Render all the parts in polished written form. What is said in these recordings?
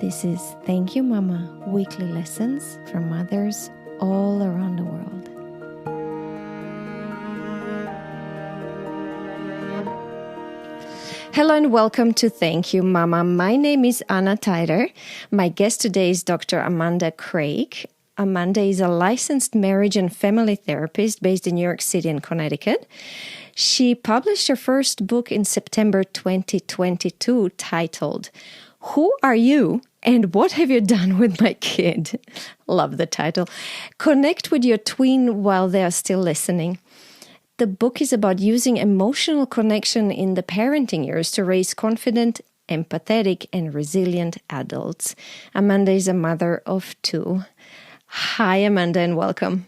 This is Thank You Mama, weekly lessons from mothers all around the world. Hello and welcome to Thank You Mama. My name is Anna Tyler. My guest today is Dr. Amanda Craig. Amanda is a licensed marriage and family therapist based in New York City and Connecticut. She published her first book in September 2022 titled, Who Are You and What Have You Done with My Kid? Love the title. Connect with your twin while they are still listening. The book is about using emotional connection in the parenting years to raise confident, empathetic, and resilient adults. Amanda is a mother of two. Hi, Amanda, and welcome.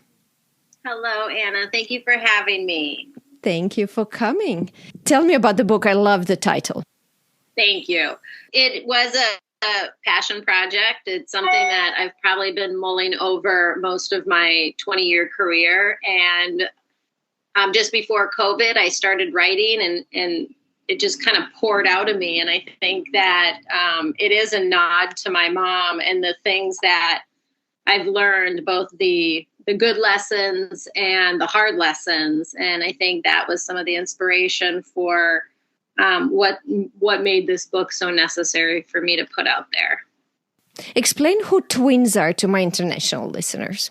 Hello, Anna. Thank you for having me. Thank you for coming. Tell me about the book. I love the title. Thank you. It was a passion project. It's something that I've probably been mulling over most of my 20-year career. And just before COVID, I started writing and it just kind of poured out of me. And I think that it is a nod to my mom and the things that I've learned, both the good lessons and the hard lessons. And I think that was some of the inspiration for what made this book so necessary for me to put out there. Explain who twins are to my international listeners.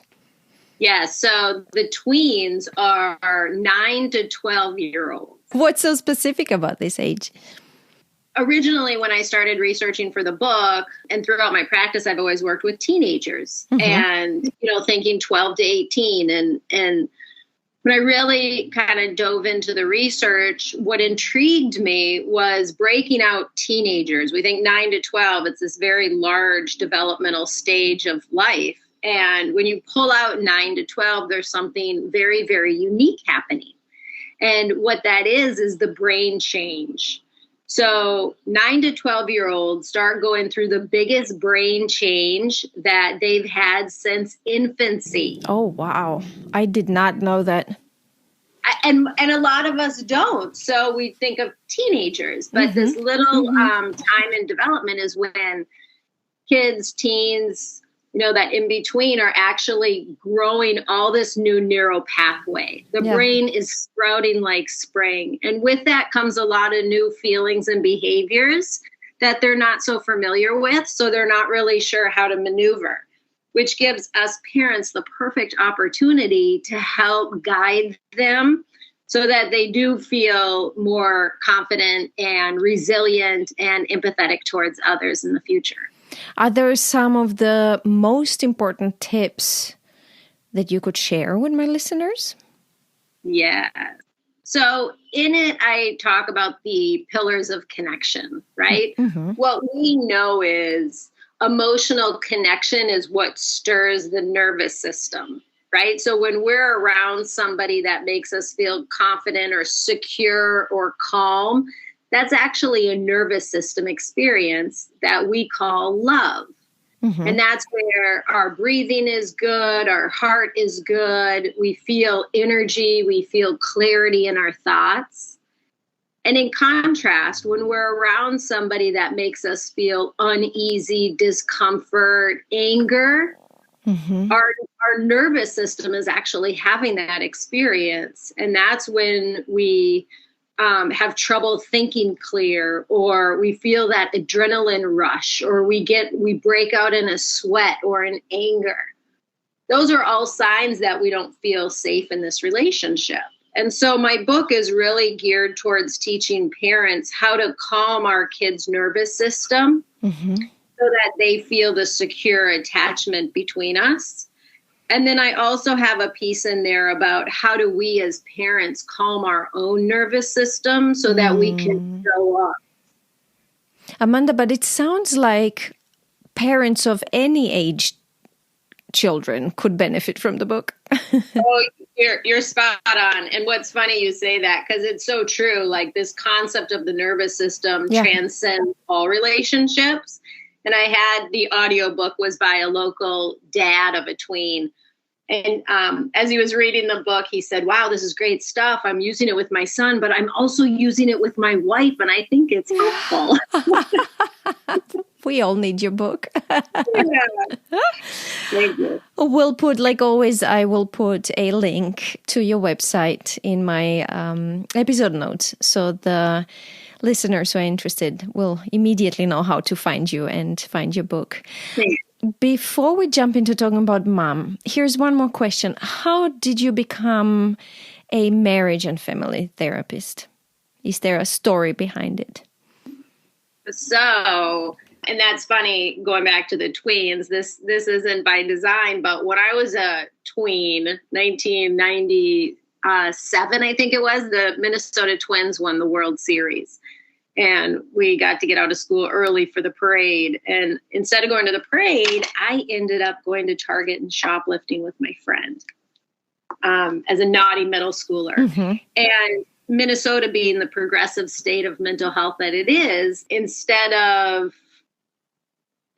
Yeah, so the tweens are 9 to 12-year-olds. What's so specific about this age? Originally, when I started researching for the book and throughout my practice, I've always worked with teenagers and, thinking 12 to 18. And when I really kind of dove into the research, what intrigued me was breaking out teenagers. We think 9 to 12, it's this very large developmental stage of life. And when you pull out 9 to 12, there's something very, very unique happening. And what that is the brain change. So 9 to 12-year-olds start going through the biggest brain change that they've had since infancy. Oh, wow. I did not know that. And a lot of us don't. So we think of teenagers, but this little time in development is when kids, teens, that in between are actually growing all this new neural pathway. The brain is sprouting like spring. And with that comes a lot of new feelings and behaviors that they're not so familiar with. So they're not really sure how to maneuver, which gives us parents the perfect opportunity to help guide them so that they do feel more confident and resilient and empathetic towards others in the future. Are there some of the most important tips that you could share with my listeners? Yeah. So in it, I talk about the pillars of connection, right? What we know is emotional connection is what stirs the nervous system, right? So when we're around somebody that makes us feel confident or secure or calm, that's actually a nervous system experience that we call love. And that's where our breathing is good, our heart is good, we feel energy, we feel clarity in our thoughts. And in contrast, when we're around somebody that makes us feel uneasy, discomfort, anger, our nervous system is actually having that experience. And that's when we have trouble thinking clear, or we feel that adrenaline rush, or we break out in a sweat or in anger. Those are all signs that we don't feel safe in this relationship. And so my book is really geared towards teaching parents how to calm our kids' nervous system so that they feel the secure attachment between us. And then I also have a piece in there about how do we as parents calm our own nervous system so that we can show up. Amanda, but it sounds like parents of any age children could benefit from the book. Oh, you're spot on. And what's funny you say that, because it's so true. Like this concept of the nervous system transcends all relationships. And I had the audiobook was by a local dad of a tween. And as he was reading the book, he said, wow, this is great stuff. I'm using it with my son, but I'm also using it with my wife. And I think it's helpful. We all need your book. Yeah. Thank you. We'll put, like always, I will put a link to your website in my episode notes. So the listeners who are interested will immediately know how to find you and find your book. Thanks. Before we jump into talking about mom, here's one more question. How did you become a marriage and family therapist? Is there a story behind it? So, and that's funny, going back to the tweens, this isn't by design, but when I was a tween, 1997, I think it was, the Minnesota Twins won the World Series. And we got to get out of school early for the parade. And instead of going to the parade, I ended up going to Target and shoplifting with my friend as a naughty middle schooler. Mm-hmm. And Minnesota being the progressive state of mental health that it is, instead of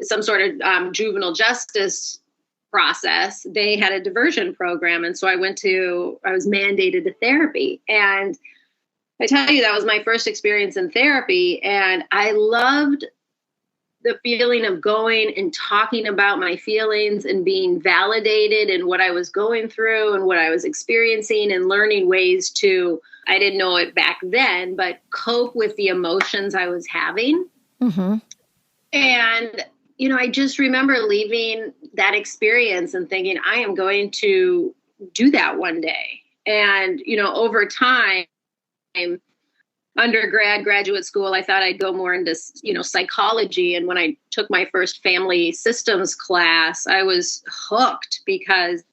some sort of juvenile justice process, they had a diversion program. And so I was mandated to therapy. And I tell you, that was my first experience in therapy. And I loved the feeling of going and talking about my feelings and being validated in what I was going through and what I was experiencing, and learning ways to, I didn't know it back then, but cope with the emotions I was having. Mm-hmm. And, I just remember leaving that experience and thinking, I am going to do that one day. And, over time, undergrad, graduate school, I thought I'd go more into, psychology. And when I took my first family systems class, I was hooked, because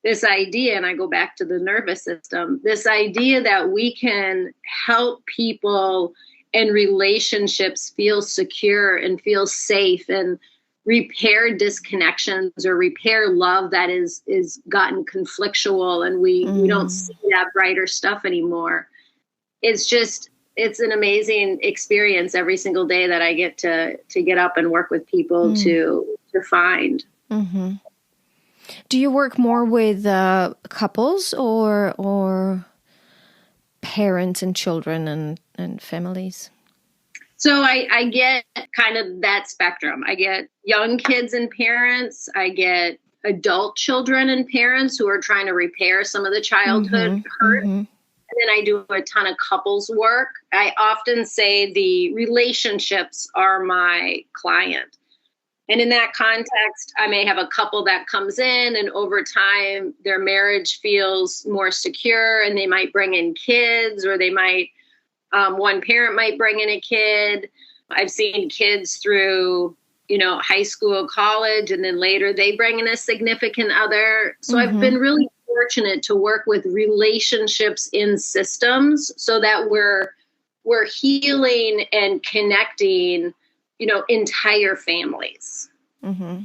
this idea, and I go back to the nervous system, this idea that we can help people and relationships feel secure and feel safe and repair disconnections or repair love that is gotten conflictual, and we don't see that brighter stuff anymore. It's an amazing experience every single day that I get to get up and work with people to find. Mm-hmm. Do you work more with couples or parents and children and families? So I get kind of that spectrum. I get young kids and parents. I get adult children and parents who are trying to repair some of the childhood hurt. Mm-hmm. And then I do a ton of couples work. I often say the relationships are my client. And in that context, I may have a couple that comes in, and over time, their marriage feels more secure, and they might bring in kids, or they might, one parent might bring in a kid. I've seen kids through, high school, college, and then later they bring in a significant other. So I've been really fortunate to work with relationships in systems so that we're healing and connecting, entire families. Mm-hmm.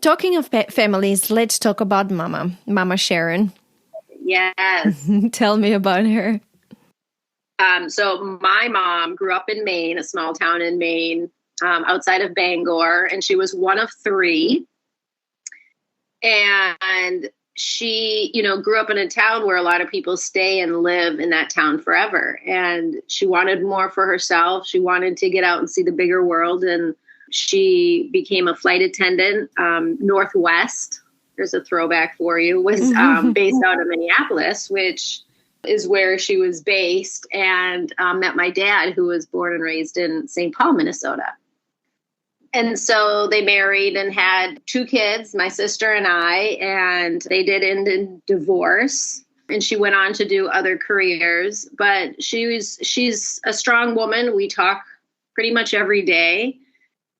Talking of families, let's talk about Mama Sharon. Yes. Tell me about her. So my mom grew up in Maine, a small town in Maine, outside of Bangor, and she was one of three. And she, grew up in a town where a lot of people stay and live in that town forever. And she wanted more for herself. She wanted to get out and see the bigger world. And she became a flight attendant. Northwest, there's a throwback for you, was based out of Minneapolis, which is where she was based, and met my dad, who was born and raised in St. Paul, Minnesota. And so they married and had two kids, my sister and I, and they did end in divorce. And she went on to do other careers, but she's a strong woman. We talk pretty much every day.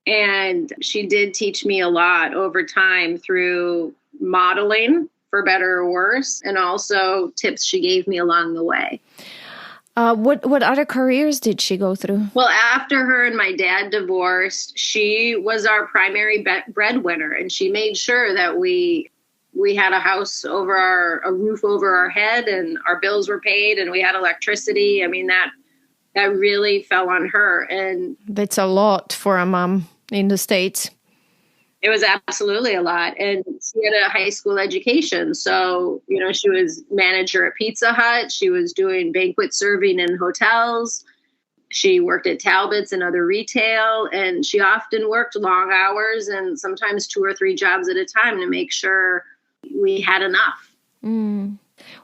And she did teach me a lot over time through modeling, for better or worse, and also tips she gave me along the way. What other careers did she go through? Well, after her and my dad divorced, she was our primary breadwinner, and she made sure that we had a house over a roof over our head, and our bills were paid, and we had electricity. I mean, that really fell on her. And that's a lot for a mom in the States. It was absolutely a lot. And she had a high school education. So, she was manager at Pizza Hut. She was doing banquet serving in hotels. She worked at Talbot's and other retail, and she often worked long hours and sometimes 2 or 3 jobs at a time to make sure we had enough.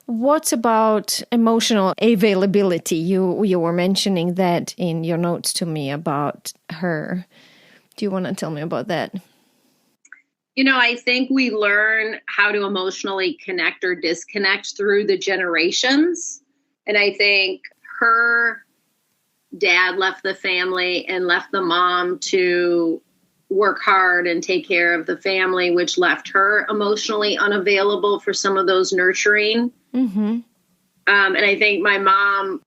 What about emotional availability? You were mentioning that in your notes to me about her. Do you want to tell me about that? I think we learn how to emotionally connect or disconnect through the generations. And I think her dad left the family and left the mom to work hard and take care of the family, which left her emotionally unavailable for some of those nurturing. Mm-hmm. And I think my mom,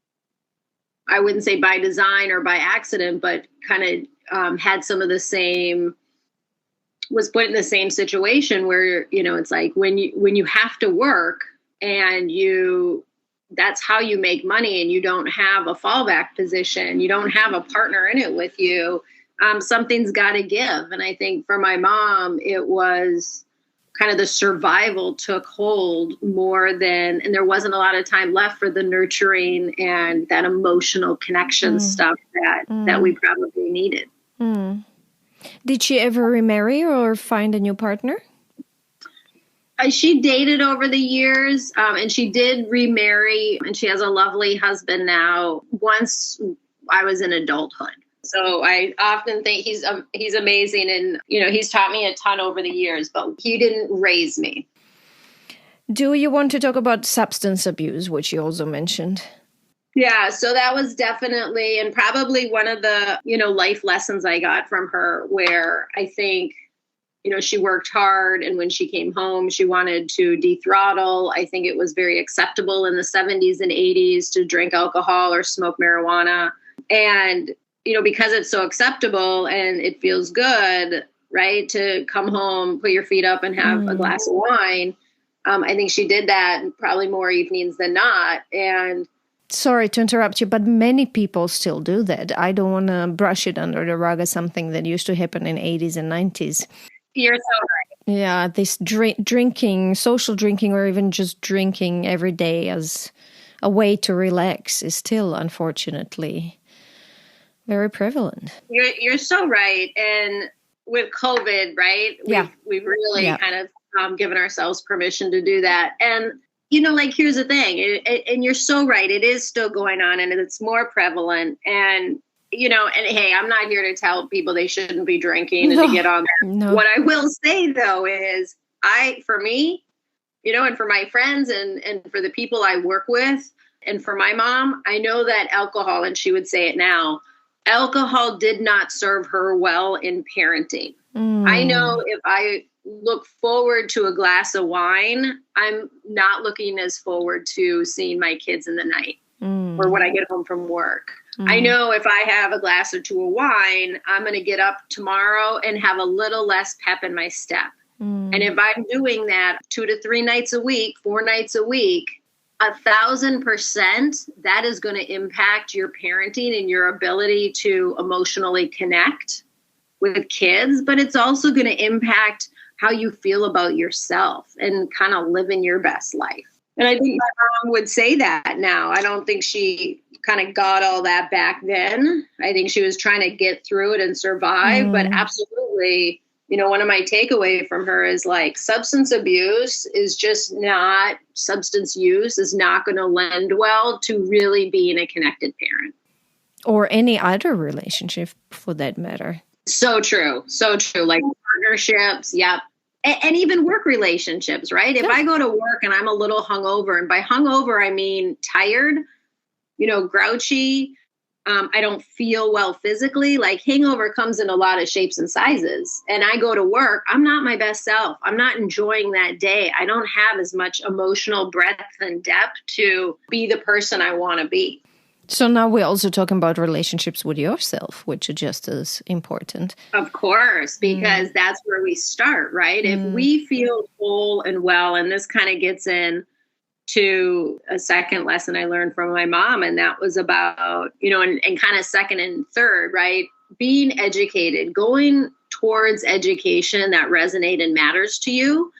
I wouldn't say by design or by accident, but kind of had some of the same, was put in the same situation where, it's like when you have to work and that's how you make money and you don't have a fallback position, you don't have a partner in it with you, something's got to give. And I think for my mom, it was kind of the survival took hold more than, and there wasn't a lot of time left for the nurturing and that emotional connection stuff that we probably needed. Did she ever remarry or find a new partner? She dated over the years, and she did remarry, and she has a lovely husband now. Once I was in adulthood. So I often think he's amazing, and he's taught me a ton over the years, but he didn't raise me. Do you want to talk about substance abuse, which you also mentioned? Yeah, so that was definitely and probably one of the, life lessons I got from her, where I think, she worked hard, and when she came home, she wanted to dethrottle. I think it was very acceptable in the 70s and 80s to drink alcohol or smoke marijuana. And, because it's so acceptable and it feels good, right, to come home, put your feet up and have a glass of wine. I think she did that probably more evenings than not. And sorry to interrupt you, but many people still do that. I don't want to brush it under the rug as something that used to happen in 80s and 90s. You're so right. Yeah, this drinking, social drinking, or even just drinking every day as a way to relax is still, unfortunately, very prevalent. You're so right. And with COVID, right? We've really kind of given ourselves permission to do that. And here's the thing, and you're so right. It is still going on, and it's more prevalent. And, and hey, I'm not here to tell people they shouldn't be drinking and to get on there. No. What I will say, though, is for me, and for my friends and for the people I work with and for my mom, I know that alcohol, and she would say it now, alcohol did not serve her well in parenting. I know if I look forward to a glass of wine, I'm not looking as forward to seeing my kids in the night or when I get home from work. I know if I have a glass or two of wine, I'm going to get up tomorrow and have a little less pep in my step. And if I'm doing that 2 to 3 nights a week, 4 nights a week, 1,000%, that is going to impact your parenting and your ability to emotionally connect with kids, but it's also going to impact how you feel about yourself and kind of living your best life. And I think my mom would say that now. I don't think she kind of got all that back then. I think she was trying to get through it and survive, but absolutely, one of my takeaway from her is substance abuse is just not, substance use is not going to lend well to really being a connected parent. Or any other relationship for that matter. So true. So true. Like partnerships. Yep. And even work relationships, right? If I go to work and I'm a little hungover, and by hungover, I mean tired, grouchy, I don't feel well physically. Hangover comes in a lot of shapes and sizes. And I go to work, I'm not my best self. I'm not enjoying that day. I don't have as much emotional breadth and depth to be the person I want to be. So now we're also talking about relationships with yourself, which are just as important. Of course, because that's where we start, right? If we feel whole and well, and this kind of gets in to a second lesson I learned from my mom, and that was about, and kind of second and third, right? Being educated, going towards education that resonates and matters to you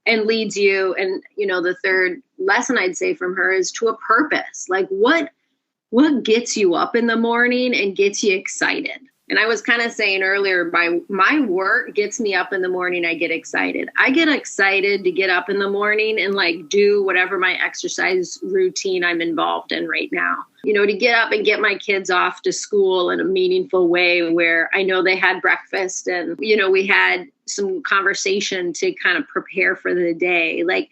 and leads you. And, the third lesson I'd say from her is to a purpose. what gets you up in the morning and gets you excited? And I was kind of saying earlier, my work gets me up in the morning. I get excited. I get excited to get up in the morning and like do whatever my exercise routine I'm involved in right now. You know, to get up and get my kids off to school in a meaningful way where I know they had breakfast and, you know, we had some conversation to kind of prepare for the day. Like,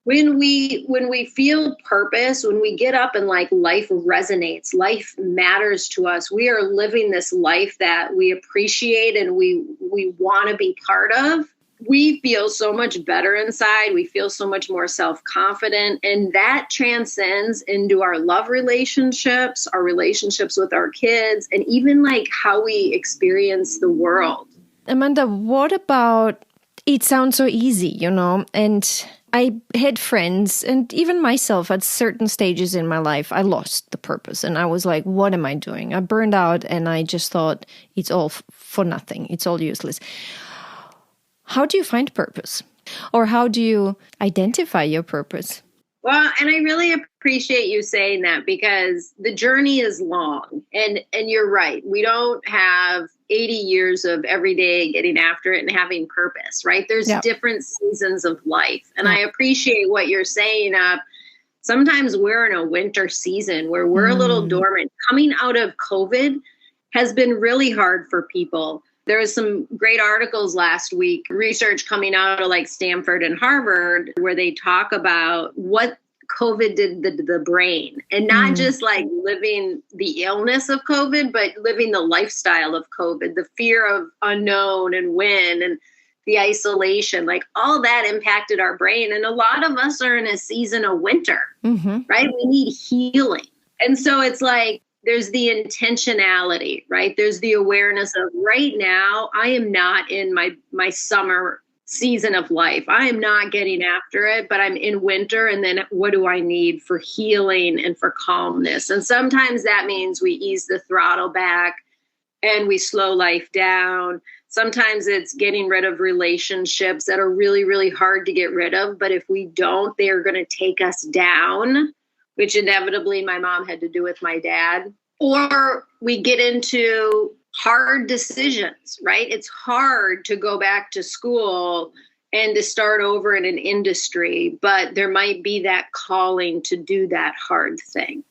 when we feel purpose, when we get up and like life resonates, life matters to us, we are living this life that we appreciate and we want to be part of, we feel so much better inside. We feel so much more self-confident, and that transcends into our love relationships, our relationships with our kids, and even like how we experience the world. Amanda, what about, it sounds so easy, you know, and I had friends and even myself at certain stages in my life, I lost the purpose and I was like, what am I doing? I burned out and I just thought it's all for nothing. It's all useless. How do you find purpose? Or how do you identify your purpose? Well, and I really appreciate you saying that because the journey is long and you're right. We don't have 80 years of every day getting after it and having purpose, right? There's different seasons of life. And I appreciate what you're saying. Sometimes we're in a winter season where we're a little dormant. Coming out of COVID has been really hard for people. There was some great articles last week, research coming out of like Stanford and Harvard, where they talk about what COVID did to the brain, and not just like living the illness of COVID, but living the lifestyle of COVID, the fear of unknown and when, and the isolation, like all that impacted our brain. And a lot of us are in a season of winter, right? We need healing. And so it's like, there's the intentionality, right? There's the awareness of right now, I am not in my summer season of life. I am not getting after it, but I'm in winter. And then what do I need for healing and for calmness? And sometimes that means we ease the throttle back and we slow life down. Sometimes it's getting rid of relationships that are really, really hard to get rid of. But if we don't, they are going to take us down, which inevitably my mom had to do with my dad. Or we get into hard decisions, right? It's hard to go back to school and to start over in an industry, but there might be that calling to do that hard thing.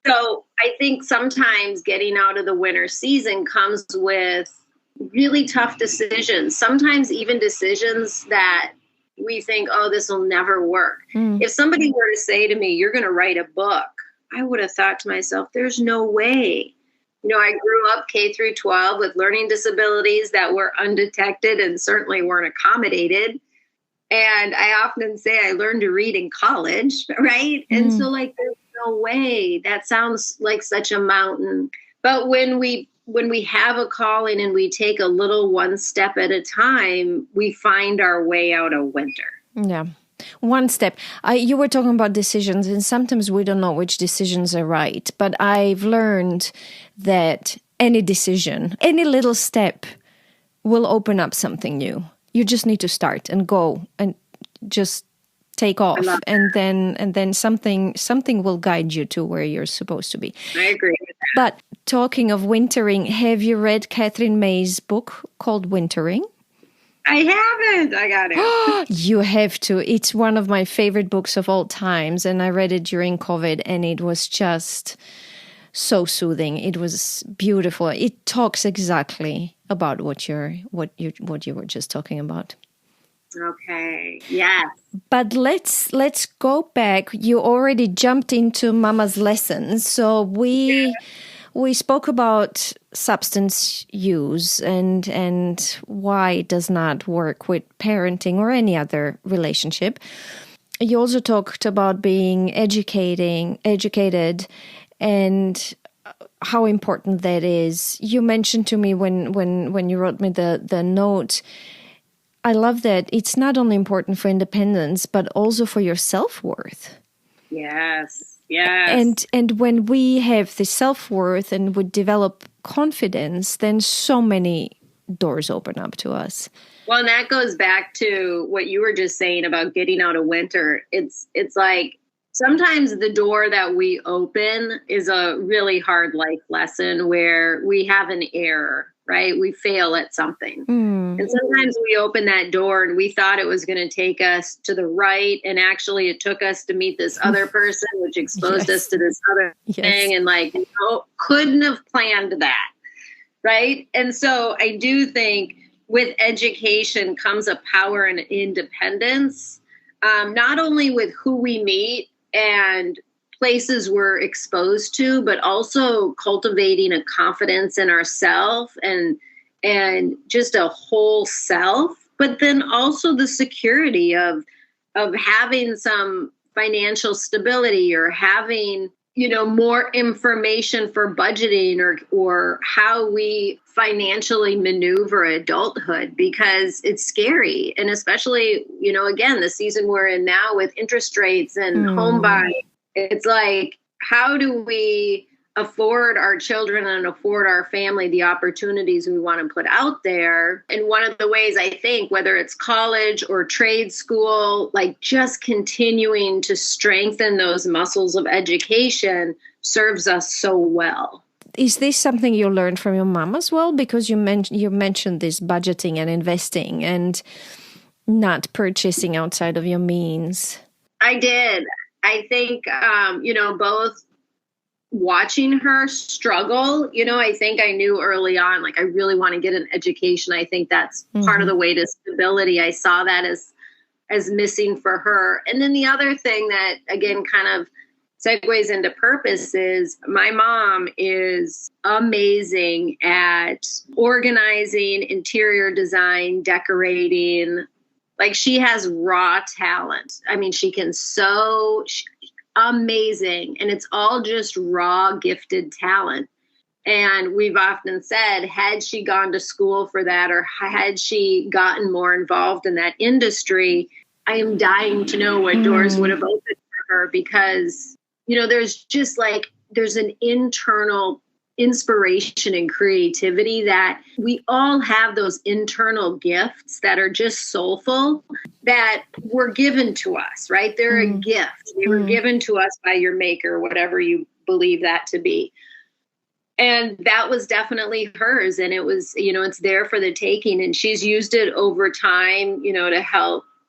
So I think sometimes getting out of the winter season comes with really tough decisions, sometimes even decisions that we think, oh, this will never work. If somebody were to say to me, you're going to write a book, I would have thought to myself, there's no way. You know, I grew up K through 12 with learning disabilities that were undetected and certainly weren't accommodated. And I often say I learned to read in college, right? And so like, there's no way. That sounds like such a mountain. But when we have a calling and we take a little one step at a time, we find our way out of winter. Yeah. One step. You were talking about decisions, and sometimes we don't know which decisions are right. But I've learned that any decision, any little step will open up something new. You just need to start and go and just take off. And then something will guide you to where you're supposed to be. I agree with that. But talking of wintering, have you read Katherine May's book called Wintering? I haven't. I got it. You have to. It's one of my favorite books of all times. And I read it during COVID and it was just so soothing. It was beautiful. It talks exactly about what you were just talking about. Okay. Yes. But let's go back. You already jumped into Mama's lessons. So we spoke about substance use and why it does not work with parenting or any other relationship. You also talked about being educated and how important that is. You mentioned to me when you wrote me the note, I love that it's not only important for independence, but also for your self-worth. Yes. Yes. And when we have the self-worth and we develop confidence, then so many doors open up to us. Well, and that goes back to what you were just saying about getting out of winter. It's like sometimes the door that we open is a really hard life lesson where we have an error, right? We fail at something. And sometimes we open that door and we thought it was going to take us to the right. And actually it took us to meet this other person, which exposed us to this other thing. And couldn't have planned that. Right. And so I do think with education comes a power and independence, not only with who we meet and places we're exposed to, but also cultivating a confidence in ourselves and just a whole self, but then also the security of having some financial stability or having, more information for budgeting or how we financially maneuver adulthood, because it's scary. And especially, again, the season we're in now with interest rates and home buying, it's like, how do we afford our children and afford our family the opportunities we want to put out there? And one of the ways I think, whether it's college or trade school, like just continuing to strengthen those muscles of education serves us so well. Is this something you learned from your mom as well? Because you mentioned this budgeting and investing and not purchasing outside of your means. I did. I think, both watching her struggle, I think I knew early on, like, I really want to get an education. I think that's part of the way to stability. I saw that as missing for her. And then the other thing that, again, kind of segues into purpose is my mom is amazing at organizing, interior design, decorating. Like, she has raw talent. I mean, she can sew. Amazing. And it's all just raw, gifted talent. And we've often said, had she gone to school for that, or had she gotten more involved in that industry, I am dying to know what doors would have opened for her, because, there's an internal inspiration and creativity that we all have, those internal gifts that are just soulful that were given to us, right? They're a gift. They were given to us by your maker, whatever you believe that to be. And that was definitely hers. And it was, it's there for the taking. And she's used it over time,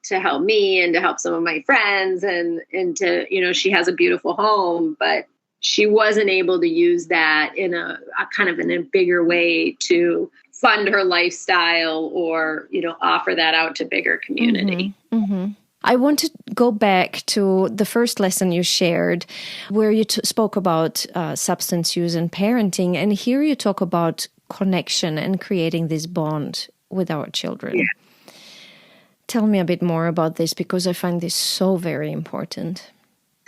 to help me and to help some of my friends and to, she has a beautiful home, but she wasn't able to use that in a kind of in a bigger way to fund her lifestyle or, offer that out to bigger community. I want to go back to the first lesson you shared where you spoke about substance use and parenting. And here you talk about connection and creating this bond with our children. Yeah. Tell me a bit more about this, because I find this so very important.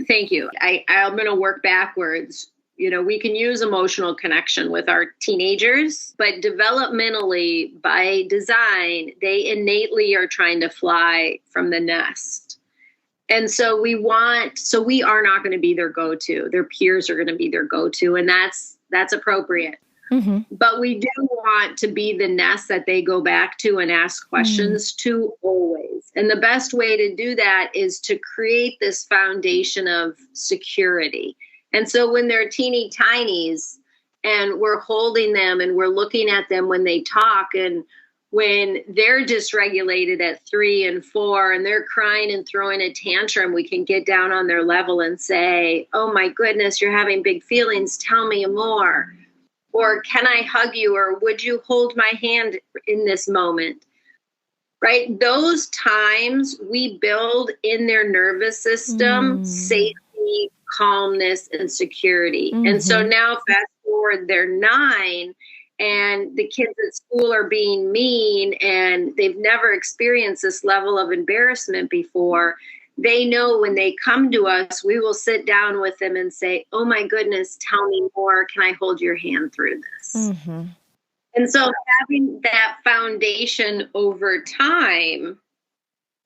Thank you. I'm going to work backwards. We can use emotional connection with our teenagers, but developmentally, by design, they innately are trying to fly from the nest. And so we are not going to be their go-to. Their peers are going to be their go-to, and that's appropriate. But we do want to be the nest that they go back to and ask questions to always. And the best way to do that is to create this foundation of security. And so when they're teeny tinies and we're holding them and we're looking at them when they talk, and when they're dysregulated at 3 and 4 and they're crying and throwing a tantrum, we can get down on their level and say, oh my goodness, you're having big feelings. Tell me more. Or can I hug you? Or would you hold my hand in this moment? Right? Those times we build in their nervous system safety, calmness, and security. And so now fast forward, they're 9 and the kids at school are being mean and they've never experienced this level of embarrassment before. They know when they come to us, we will sit down with them and say, oh my goodness, tell me more. Can I hold your hand through this? And so having that foundation over time,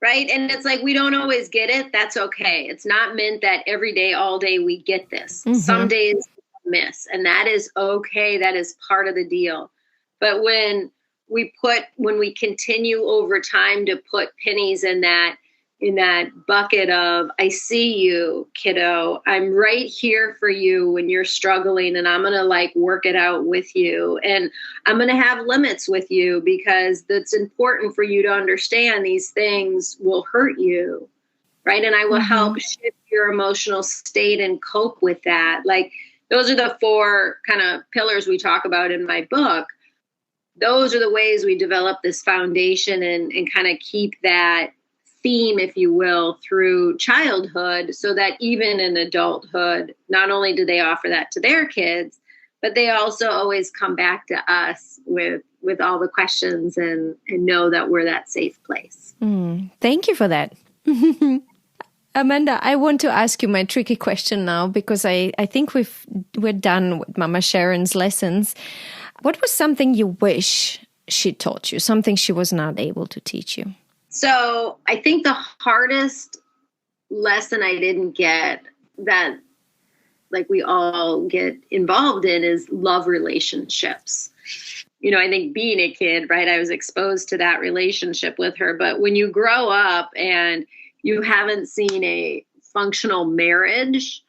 right? And it's like, we don't always get it. That's okay. It's not meant that every day, all day, we get this. Some days we miss, and that is okay. That is part of the deal. But when we continue over time to put pennies in that, in that bucket of, I see you, kiddo. I'm right here for you when you're struggling, and I'm going to like work it out with you. And I'm going to have limits with you because that's important for you to understand these things will hurt you. Right. And I will help shift your emotional state and cope with that. Like, those are the 4 kind of pillars we talk about in my book. Those are the ways we develop this foundation and kind of keep that theme, if you will, through childhood, so that even in adulthood, not only do they offer that to their kids, but they also always come back to us with all the questions and know that we're that safe place. Thank you for that. Amanda, I want to ask you my tricky question now, because I think we're done with Mama Sharon's lessons. What was something you wish she taught you, something she was not able to teach you? So I think the hardest lesson I didn't get, that like we all get involved in, is love relationships. You know, I think being a kid, right, I was exposed to that relationship with her. But when you grow up and you haven't seen a functional marriage,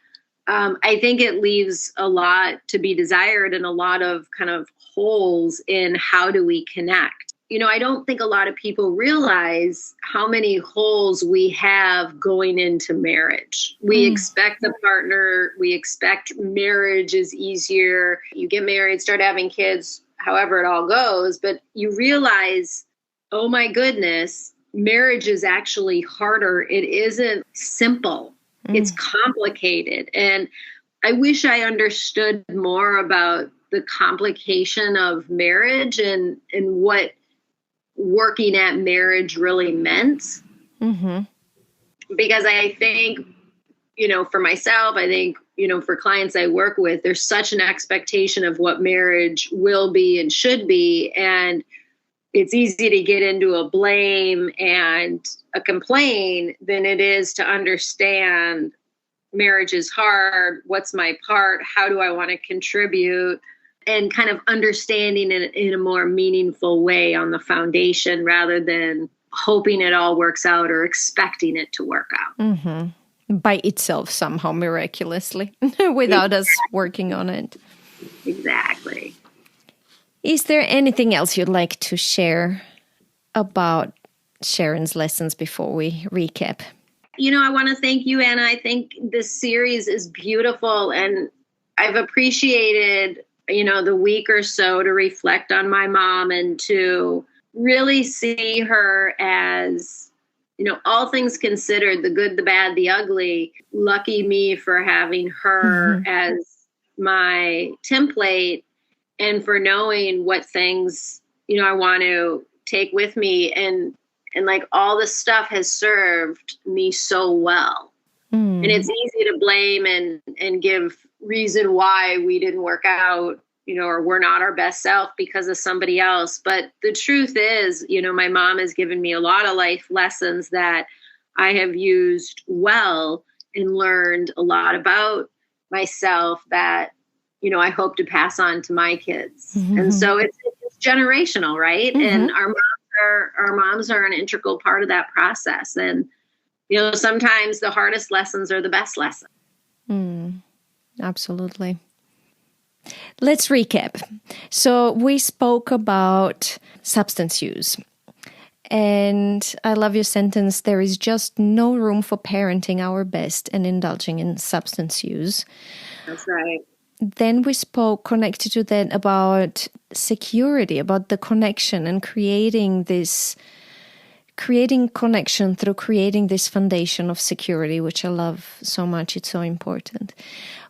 I think it leaves a lot to be desired and a lot of kind of holes in how do we connect. You know, I don't think a lot of people realize how many holes we have going into marriage. We expect the partner, we expect marriage is easier. You get married, start having kids, however it all goes, but you realize, oh my goodness, marriage is actually harder. It isn't simple. It's complicated. And I wish I understood more about the complication of marriage and what working at marriage really meant. Because I think, you know, for myself, I think, you know, for clients I work with, there's such an expectation of what marriage will be and should be. And it's easy to get into a blame and a complaint than it is to understand marriage is hard. What's my part? How do I want to contribute? And kind of understanding it in a more meaningful way on the foundation, rather than hoping it all works out or expecting it to work out. By itself somehow, miraculously, without us working on it. Exactly. Is there anything else you'd like to share about Sharon's lessons before we recap? You know, I want to thank you, Anna. I think this series is beautiful, and I've appreciated, you know, the week or so to reflect on my mom and to really see her as, you know, all things considered, the good, the bad, the ugly. Lucky me for having her as my template, and for knowing what things, you know, I want to take with me. And like all this stuff has served me so well. And it's easy to blame and give reason why we didn't work out, you know, or we're not our best self because of somebody else. But the truth is, you know, my mom has given me a lot of life lessons that I have used well and learned a lot about myself that, you know, I hope to pass on to my kids. And so it's generational, right? And our moms are an integral part of that process. And, you know, sometimes the hardest lessons are the best lessons. Absolutely. Let's recap. So we spoke about substance use. And I love your sentence, there is just no room for parenting our best and indulging in substance use. That's right. Then we spoke, connected to that, about security, about the connection and creating connection through creating this foundation of security, which I love so much. It's so important,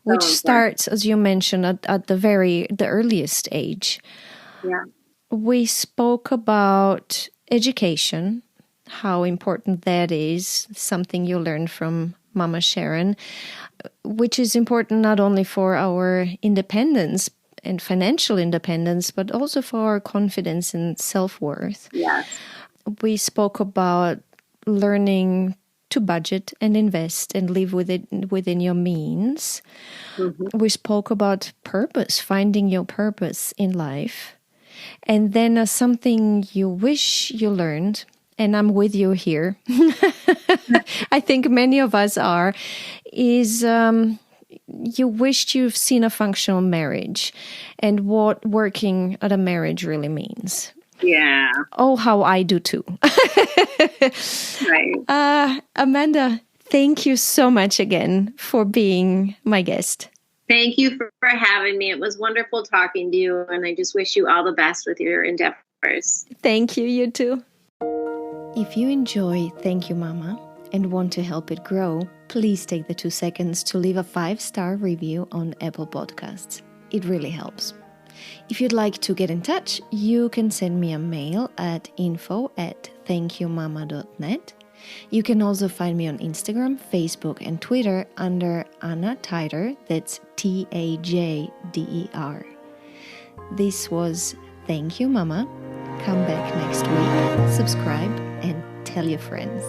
which starts, as you mentioned, at the earliest age. Yeah. We spoke about education, how important that is, something you learned from Mama Sharon, which is important not only for our independence and financial independence, but also for our confidence and self-worth. Yes. We spoke about learning to budget and invest and live within your means. We spoke about purpose, finding your purpose in life. And then something you wish you learned, and I'm with you here, I think many of us are, is you wished you've seen a functional marriage and what working at a marriage really means. Yeah. Oh, how I do too. Right. Amanda, thank you so much again for being my guest. Thank you for having me. It was wonderful talking to you, and I just wish you all the best with your endeavors. Thank you, you too. If you enjoy Thank You Mama and want to help it grow, please take the 2 seconds to leave a 5-star review on Apple Podcasts. It really helps. If you'd like to get in touch, you can send me a mail at info@thankyoumama.net. You can also find me on Instagram, Facebook, and Twitter under Anna Teider, that's Tajder. This was Thank You Mama. Come back next week, subscribe, and tell your friends.